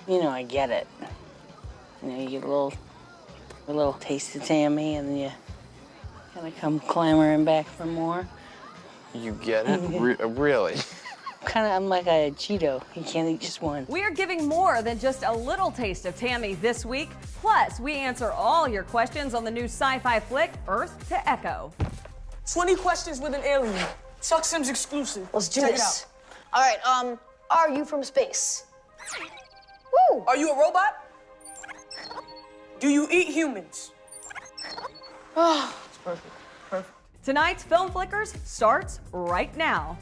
You know, I get it. You know, you get a little taste of Tammy, and then you kind of come clamoring back for more. You get it? Really? I'm like a Cheeto. You can't eat just one. We are giving more than just a little taste of Tammy this week. Plus, we answer all your questions on the new sci-fi flick, Earth to Echo. 20 questions with an alien. Chuck Sims exclusive. Let's do Check this. it All right, are you from space? Woo! out. Are you a robot? Do you eat humans? Oh, it's perfect. Perfect. Tonight's Film Flickers starts right now.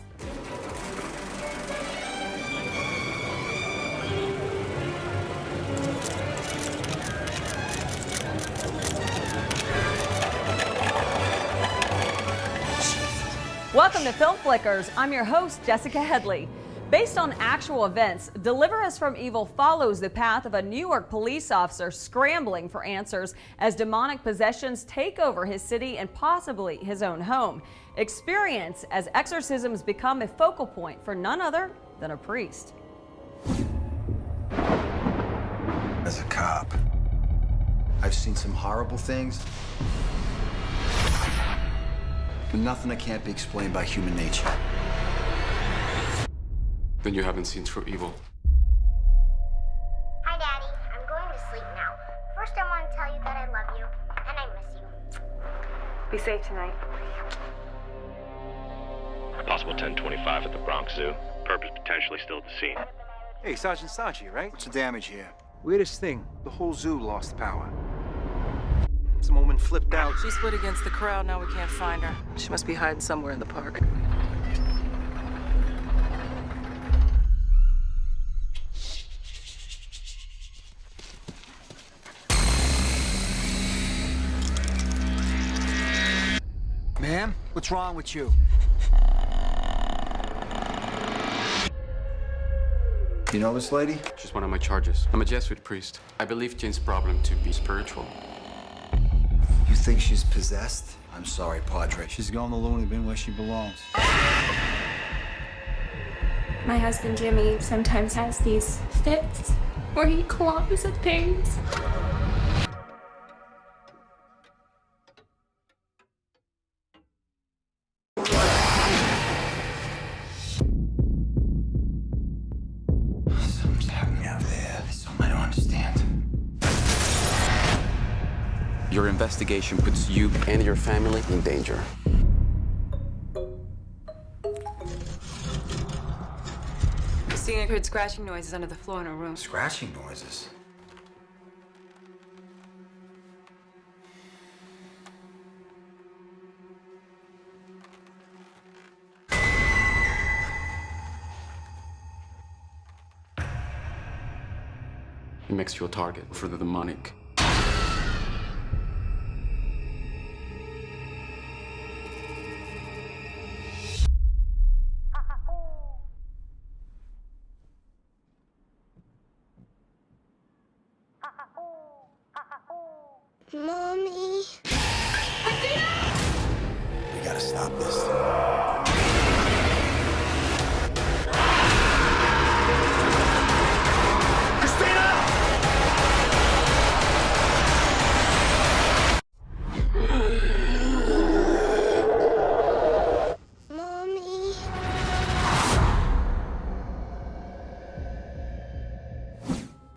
Welcome to Film Flickers. I'm your host, Jessica Headley. Based on actual events, Deliver Us from Evil follows the path of a New York police officer scrambling for answers as demonic possessions take over his city and possibly his own home. Experience as exorcisms become a focal point for none other than a priest. As a cop, I've seen some horrible things, but nothing that can't be explained by human nature. Then you haven't seen true evil. Hi, Daddy. I'm going to sleep now. First, I want to tell you that I love you, and I miss you. Be safe tonight. Possible 1025 at the Bronx Zoo. Purpose potentially still at the scene. Hey, Sergeant Sachi, right? What's the damage here? Weirdest thing, the whole zoo lost power. Some woman flipped out. She split against the crowd, now we can't find her. She must be hiding somewhere in the park. Ma'am, what's wrong with you? You know this lady? She's one of my charges. I'm a Jesuit priest. I believe Jane's problem to be spiritual. You think she's possessed? I'm sorry, Padre. She's going to the loony bin where she belongs. My husband Jimmy sometimes has these fits where he claws at things. Something's happening out there. Something I don't understand. Your investigation puts you and your family in danger. Christina heard scratching noises under the floor in her room. Scratching noises. It makes you a target for the demonic. Mommy. We gotta stop this. Mommy.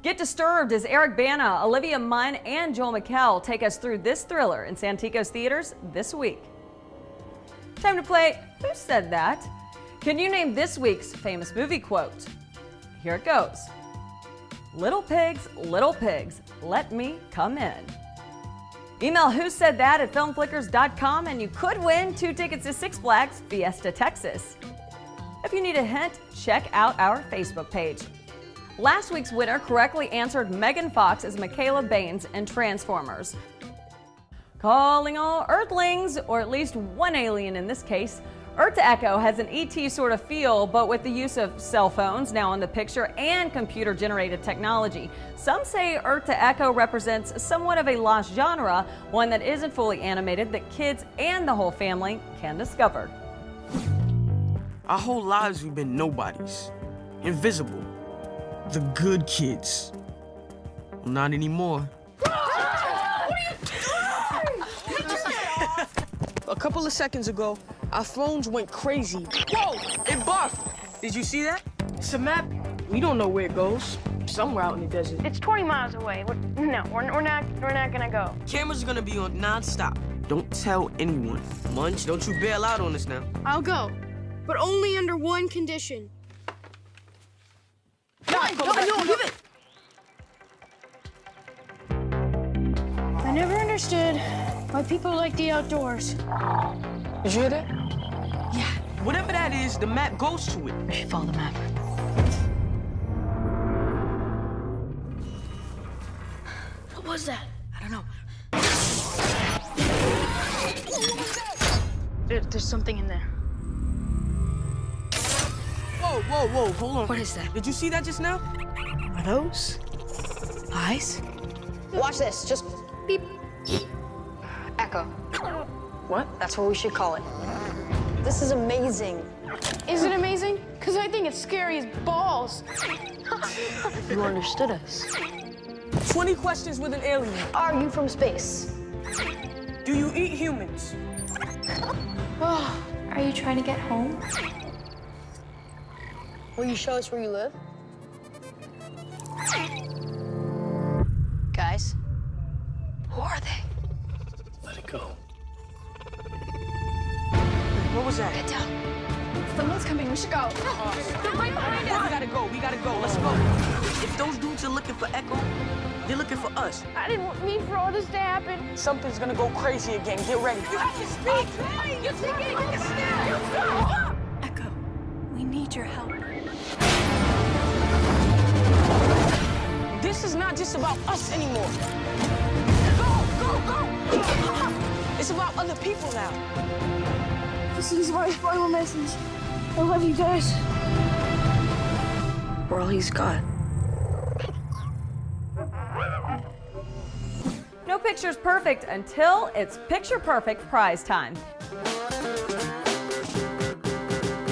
Get disturbed as Eric Bana, Olivia Munn, and Joel McHale take us through this thriller in Santikos theaters this week. Time to play Who Said That? Can you name this week's famous movie quote? Here it goes. Little pigs, let me come in. Email Who Said That at filmflickers.com and you could win 2 tickets to Six Flags Fiesta, Texas. If you need a hint, check out our Facebook page. Last week's winner correctly answered Megan Fox as Michaela Baines in Transformers. Calling all Earthlings, or at least one alien in this case. Earth to Echo has an ET sort of feel, but with the use of cell phones now in the picture and computer-generated technology. Some say Earth to Echo represents somewhat of a lost genre, one that isn't fully animated that kids and the whole family can discover. Our whole lives we've been nobodies. Invisible. The good kids. Well, not anymore. A couple of seconds ago, our phones went crazy. Whoa! It buffed! Did you see that? It's a map. We don't know where it goes. Somewhere out in the desert. It's 20 miles away. We're not gonna go. Cameras are gonna be on non-stop. Don't tell anyone. Munch, don't you bail out on us now. I'll go, but only under one condition. No, give it! I never understood why people like the outdoors. Did you hear that? Yeah. Whatever that is, the map goes to it. We should follow the map. What was that? I don't know. There's something in there. Whoa, hold on. What is that? Did you see that just now? Are those eyes? Watch this. Just beep. Echo. What? That's what we should call it. This is amazing. Is it amazing? Because I think it's scary as balls. You understood us. 20 questions with an alien. Are you from space? Do you eat humans? Oh, are you trying to get home? Will you show us where you live? Guys, who are they? Let it go. What was that? Get down. Someone's coming. We should go. They're right behind us. We gotta go. Let's go. If those dudes are looking for Echo, they're looking for us. I didn't mean for all this to happen. Something's gonna go crazy again. Get ready. You have to speak. You're thinking. Take a snap. Echo, we need your help. This is not just about us anymore. Go! It's about other people now. This is my final message. I love you guys. We're all he's got. No picture's perfect until it's picture perfect prize time.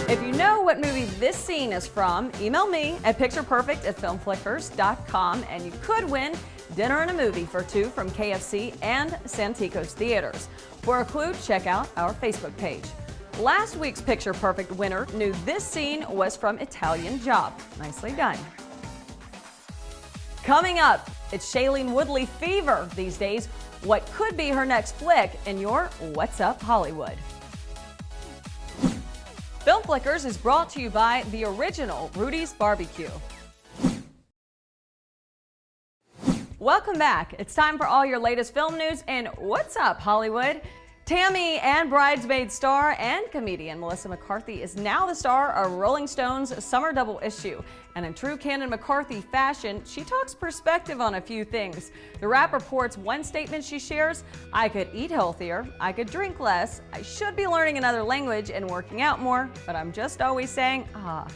If you know what movie this scene is from, email me at pictureperfect@filmflickers.com and you could win dinner and a movie for two from KFC and Santikos Theaters. For a clue, check out our Facebook page. Last week's Picture Perfect winner knew this scene was from Italian Job. Nicely done. Coming up, it's Shailene Woodley fever these days. What could be her next flick in your What's Up Hollywood? Film Flickers is brought to you by the original Rudy's Barbecue. Welcome back. It's time for all your latest film news and What's Up Hollywood. Tammy and Bridesmaid star and comedian Melissa McCarthy is now the star of Rolling Stone's summer double issue. And in true Canon McCarthy fashion, she talks perspective on a few things. The Wrap reports one statement she shares: I could eat healthier, I could drink less, I should be learning another language and working out more, but I'm just always saying, I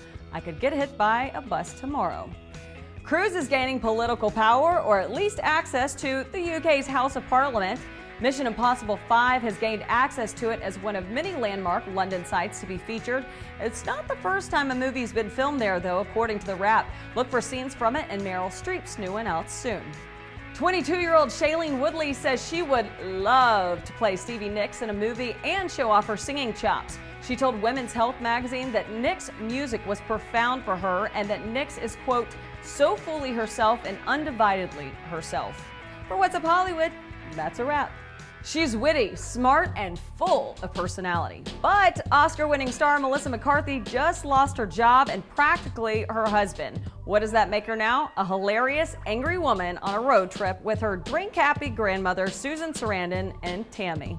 could get hit by a bus tomorrow. Cruise is gaining political power, or at least access to the UK's House of Parliament. Mission Impossible 5 has gained access to it as one of many landmark London sites to be featured. It's not the first time a movie's been filmed there, though, according to The Wrap. Look for scenes from it and Meryl Streep's new one out soon. 22-year-old Shailene Woodley says she would love to play Stevie Nicks in a movie and show off her singing chops. She told Women's Health magazine that Nicks' music was profound for her and that Nicks is, quote, so fully herself and undividedly herself. For What's Up Hollywood, that's a wrap. She's witty, smart, and full of personality. But Oscar-winning star Melissa McCarthy just lost her job and practically her husband. What does that make her now? A hilarious, angry woman on a road trip with her drink-happy grandmother, Susan Sarandon, and Tammy.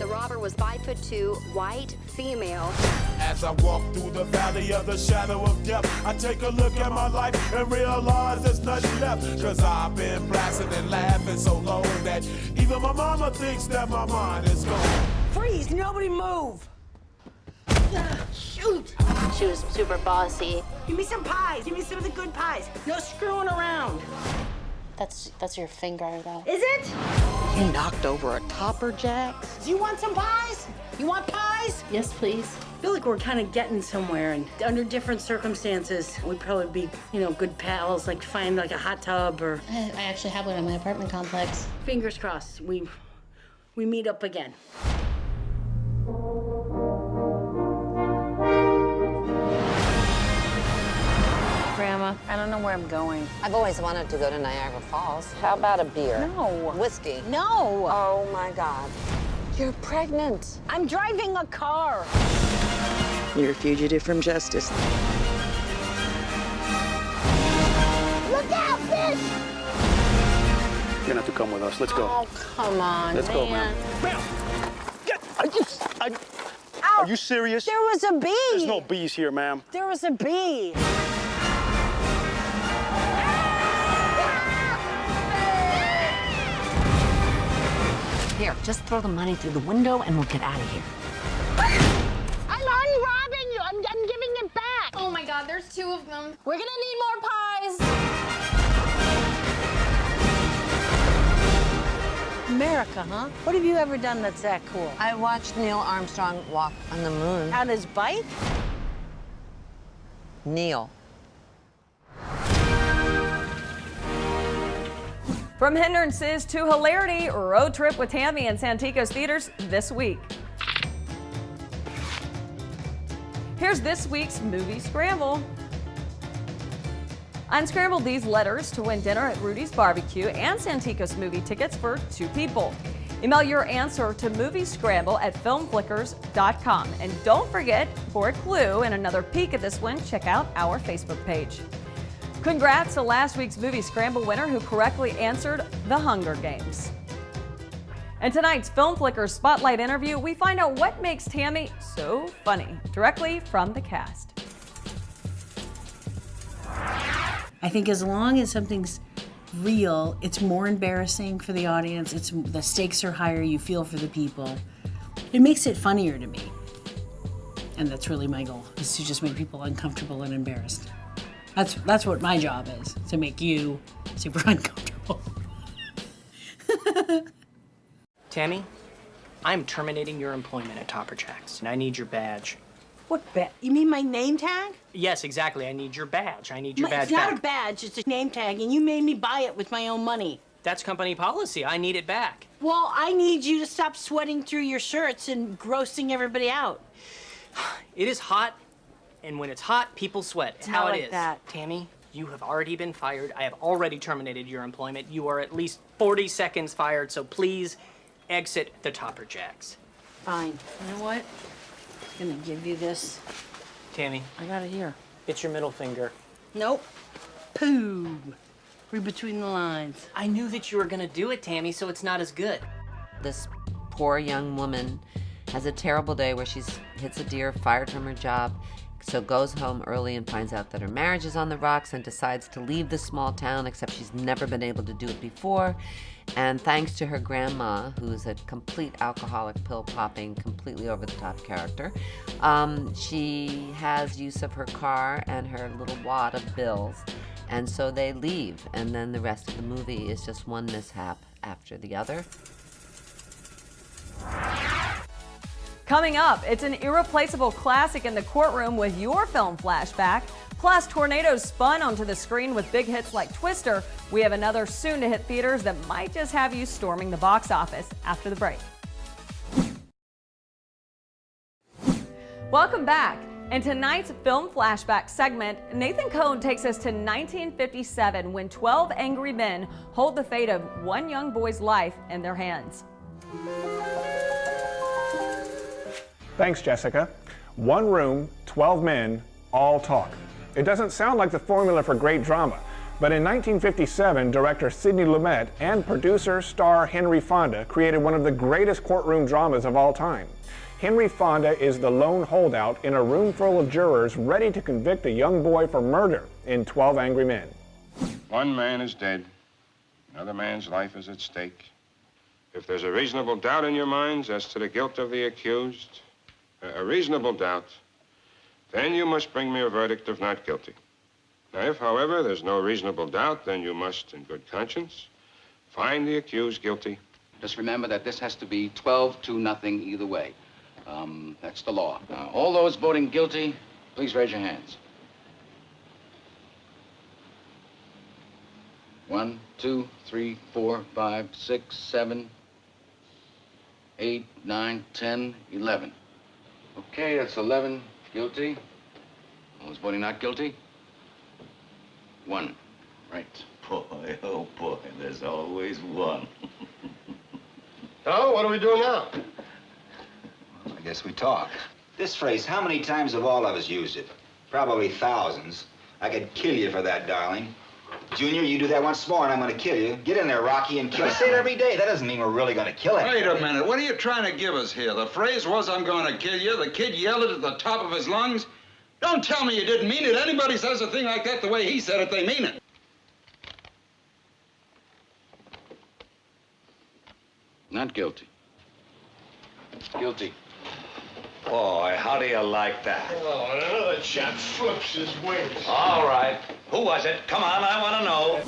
The robber was 5'2", white, female. As I walk through the valley of the shadow of death, I take a look at my life and realize there's nothing left. Cause I've been blasting and laughing so long that even my mama thinks that my mind is gone. Freeze! Nobody move! Shoot! She was super bossy. Give me some pies. Give me some of the good pies. No screwing around. That's your finger, though. Is it? You knocked over a topper, Jax? Do you want some pies? You want pies? Yes, please. I feel like we're kind of getting somewhere, and under different circumstances, we'd probably be, you know, good pals, like find like a hot tub or... I actually have one in my apartment complex. Fingers crossed, we meet up again. Grandma, I don't know where I'm going. I've always wanted to go to Niagara Falls. How about a beer? No. Whiskey? No. Oh, my God. You're pregnant. I'm driving a car. You're a fugitive from justice. Look out, fish! You're gonna have to come with us. Let's go. Oh, come on, Let's go, ma'am. Ma'am! Are you serious? There was a bee. There's no bees here, ma'am. There was a bee. Here, just throw the money through the window and we'll get out of here. I'm unrobbing you. I'm giving it back. Oh my God, there's 2 of them. We're gonna need more pies. America, huh? What have you ever done that's that cool? I watched Neil Armstrong walk on the moon. On his bike? Neil. From hindrances to hilarity, road trip with Tammy in Santikos theaters this week. Here's this week's movie scramble. Unscramble these letters to win dinner at Rudy's Barbecue and Santikos movie tickets for 2 people. Email your answer to moviescramble@filmflickers.com. And don't forget, for a clue and another peek at this one, check out our Facebook page. Congrats to last week's Movie Scramble winner who correctly answered The Hunger Games. In tonight's Film Flickers Spotlight interview, we find out what makes Tammy so funny, directly from the cast. I think as long as something's real, it's more embarrassing for the audience. The stakes are higher, you feel for the people. It makes it funnier to me. And that's really my goal, is to just make people uncomfortable and embarrassed. That's what my job is, to make you super uncomfortable. Tammy, I'm terminating your employment at Topper Jacks, and I need your badge. What badge? You mean my name tag? Yes, exactly. I need your badge. I need your badge It's not back. a badge, it's a name tag, and you made me buy it with my own money. That's company policy. I need it back. Well, I need you to stop sweating through your shirts and grossing everybody out. It is hot, and when it's hot, people sweat. It's not how like it is. that. Tammy, you have already been fired. I have already terminated your employment. You are at least 40 seconds fired, so please exit the Topper Jacks. Fine. You know what? I'm gonna give you this. Tammy. I got it here. It's your middle finger. Nope. Pooh. Read between the lines. I knew that you were gonna do it, Tammy, so it's not as good. This poor young woman has a terrible day where she hits a deer, fired from her job, so goes home early and finds out that her marriage is on the rocks and decides to leave the small town, except she's never been able to do it before. And thanks to her grandma, who's a complete alcoholic, pill-popping, completely over-the-top character, she has use of her car and her little wad of bills. And so they leave, and then the rest of the movie is just one mishap after the other. Coming up, it's an irreplaceable classic in the courtroom with your film flashback. Plus, tornadoes spun onto the screen with big hits like Twister. We have another soon to hit theaters that might just have you storming the box office after the break. Welcome back. In tonight's film flashback segment, Nathan Cohn takes us to 1957 when 12 angry men hold the fate of one young boy's life in their hands. Thanks, Jessica. One room, 12 men, all talk. It doesn't sound like the formula for great drama, but in 1957, director Sidney Lumet and producer star Henry Fonda created one of the greatest courtroom dramas of all time. Henry Fonda is the lone holdout in a room full of jurors ready to convict a young boy for murder in 12 Angry Men. One man is dead. Another man's life is at stake. If there's a reasonable doubt in your minds as to the guilt of the accused, a reasonable doubt, then you must bring me a verdict of not guilty. If, however, there's no reasonable doubt, then you must, in good conscience, find the accused guilty. Just remember that this has to be 12-0 either way. That's the law. Now, all those voting guilty, please raise your hands. 1, 2, 3, 4, 5, 6, 7, 8, 9, 10, 11. Okay, that's 11 guilty. All those voting not guilty? 1. Right. Boy, oh boy, there's always one. So, what are we doing now? I guess we talk. This phrase, how many times have all of us used it? Probably thousands. I could kill you for that, darling. Junior, you do that once more and I'm gonna kill you. Get in there, Rocky, and kill. I say it every day. That doesn't mean we're really gonna kill him. Wait a minute. What are you trying to give us here? The phrase was, I'm gonna kill you. The kid yelled it at the top of his lungs. Don't tell me you didn't mean it. Anybody says a thing like that the way he said it, they mean it. Not guilty. Guilty. Boy, how do you like that? Oh, and another chap flips his wings. All right. Who was it? Come on, I want to know.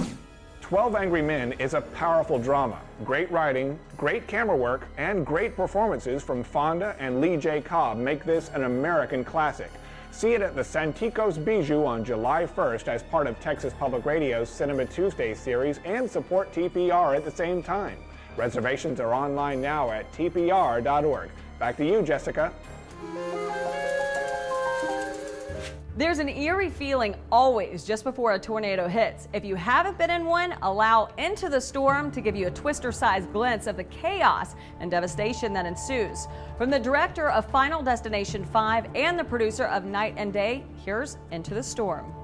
12 Angry Men is a powerful drama. Great writing, great camera work, and great performances from Fonda and Lee J. Cobb make this an American classic. See it at the Santikos Bijou on July 1st as part of Texas Public Radio's Cinema Tuesday series and support TPR at the same time. Reservations are online now at tpr.org. Back to you, Jessica. There's an eerie feeling always just before a tornado hits. If you haven't been in one, allow Into the Storm to give you a twister-sized glimpse of the chaos and devastation that ensues. From the director of Final Destination 5 and the producer of Night and Day, here's Into the Storm.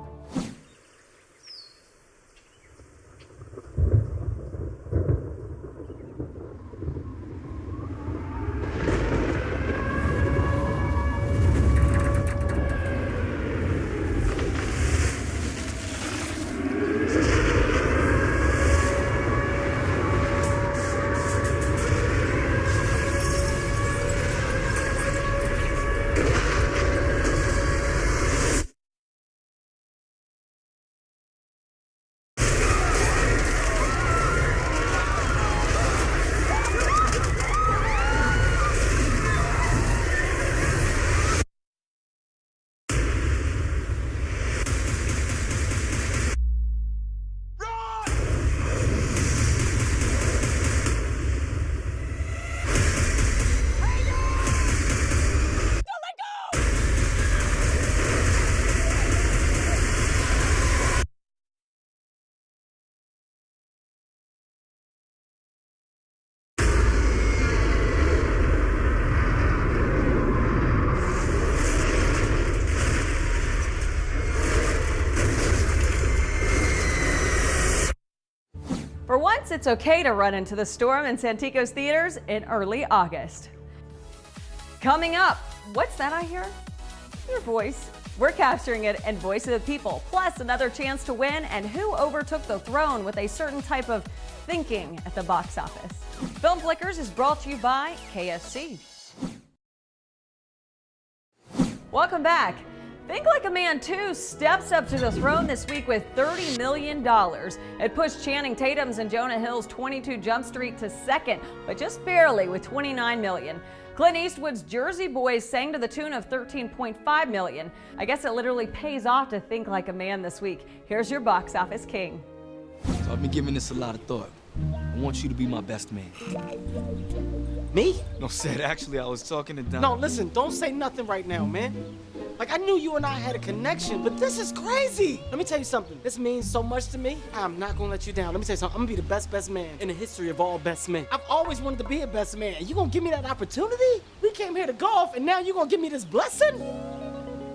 For once, it's okay to run into the storm in Santikos theaters in early August. Coming up, what's that I hear? Your voice. We're capturing it in Voice of the People, plus another chance to win and who overtook the throne with a certain type of thinking at the box office. Film Flickers is brought to you by KFC. Welcome back. Think Like a Man 2 steps up to the throne this week with $30 million. It pushed Channing Tatum's and Jonah Hill's 22 Jump Street to second, but just barely with $29 million. Clint Eastwood's Jersey Boys sang to the tune of $13.5 million. I guess it literally pays off to think like a man this week. Here's your box office king. So I've been giving this a lot of thought. I want you to be my best man. Me? No, Sid, actually, I was talking to Don. No, listen, don't say nothing right now, man. Like, I knew you and I had a connection, but this is crazy. Let me tell you something. This means so much to me. I'm not gonna let you down. Let me tell you something. I'm gonna be the best man in the history of all best men. I've always wanted to be a best man. You gonna give me that opportunity? We came here to golf, and now you gonna give me this blessing?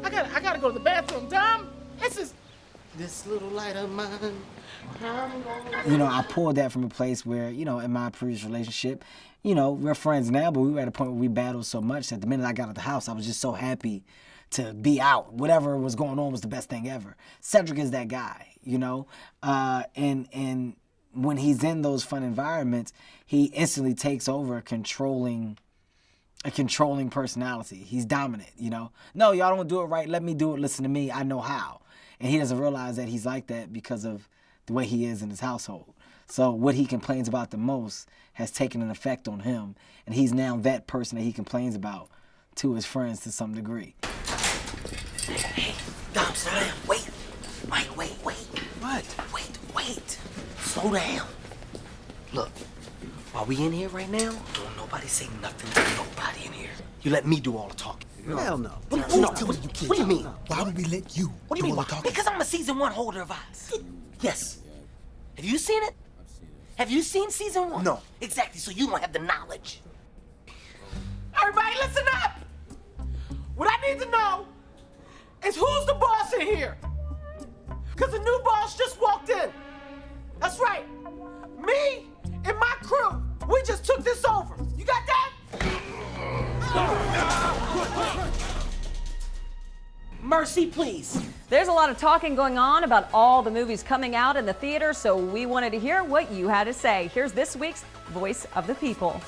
I gotta go to the bathroom, Dom. This little light of mine. You know, I pulled that from a place where, you know, in my previous relationship, you know, we're friends now, but we were at a point where we battled so much that the minute I got out of the house, I was just so happy to be out. Whatever was going on was the best thing ever. Cedric is that guy, you know, and when he's in those fun environments, he instantly takes over controlling a controlling personality. He's dominant, you know. No, y'all don't do it right. Let me do it. Listen to me. I know how. And he doesn't realize that he's like that because of the way he is in his household. So what he complains about the most has taken an effect on him, and he's now that person that he complains about to his friends to some degree. Hey, Dom, slow down. Wait. What? Wait. Slow down. Look, while we in here right now, don't nobody say nothing to nobody in here. You let me do all the talking. Hell no. What do you mean? Why would we let you What do you mean? all Why? the talking? Because I'm a season 1 holder of eyes. Yes. Have you seen it? Have you seen season 1? No. Exactly, so you don't have the knowledge. Everybody listen up! What I need to know is who's the boss in here? Because the new boss just walked in. That's right. Me and my crew, we just took this over. You got that? Mercy, please. There's a lot of talking going on about all the movies coming out in the theater, so we wanted to hear what you had to say. Here's this week's Voice of the People.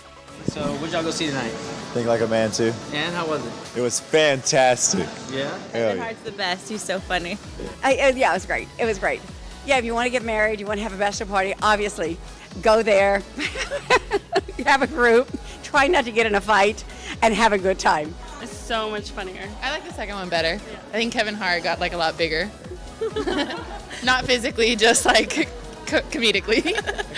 So, what'd y'all go see tonight? Think Like a Man too. And how was it? It was fantastic. Yeah? Hell yeah. Hart's the best. He's so funny. Yeah, it was great. It was great. Yeah, if you want to get married, you want to have a bachelor party, obviously, go there. Have a group. Try not to get in a fight and have a good time. It's so much funnier. I like the second one better. I think Kevin Hart got like a lot bigger. Not physically, just like comedically.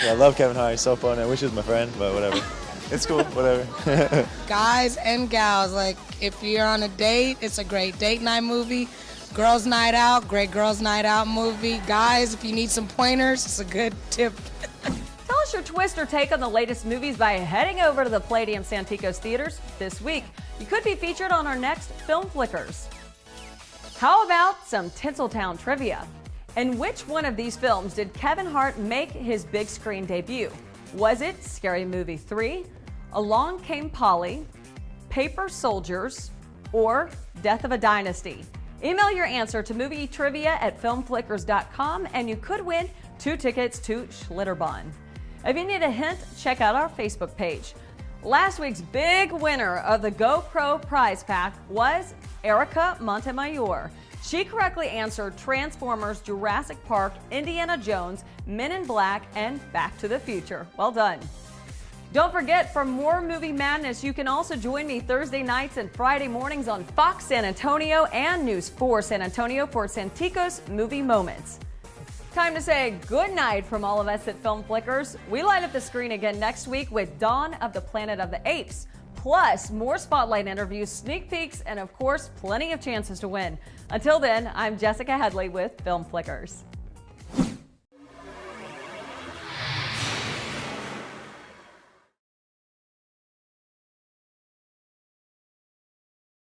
I love Kevin Hart. He's so fun. I wish he was my friend, but whatever. It's cool, whatever. Guys and gals, like if you're on a date, it's a great date night movie. Girls night out, great girls night out movie. Guys, if you need some pointers, it's a good tip. Tell us your twist or take on the latest movies by heading over to the Palladium Santikos theaters this week. You could be featured on our next Film Flickers. How about some Tinseltown trivia? In which one of these films did Kevin Hart make his big screen debut? Was it Scary Movie 3, Along Came Polly, Paper Soldiers, or Death of a Dynasty? Email your answer to movietrivia@filmflickers.com and you could win 2 tickets to Schlitterbahn. If you need a hint, check out our Facebook page. Last week's big winner of the GoPro prize pack was Erica Montemayor. She correctly answered Transformers, Jurassic Park, Indiana Jones, Men in Black, and Back to the Future. Well done. Don't forget, for more movie madness, you can also join me Thursday nights and Friday mornings on Fox San Antonio and News 4 San Antonio for Santikos Movie Moments. Time to say good night from all of us at Film Flickers. We light up the screen again next week with Dawn of the Planet of the Apes, plus more spotlight interviews, sneak peeks, and of course, plenty of chances to win. Until then, I'm Jessica Headley with Film Flickers.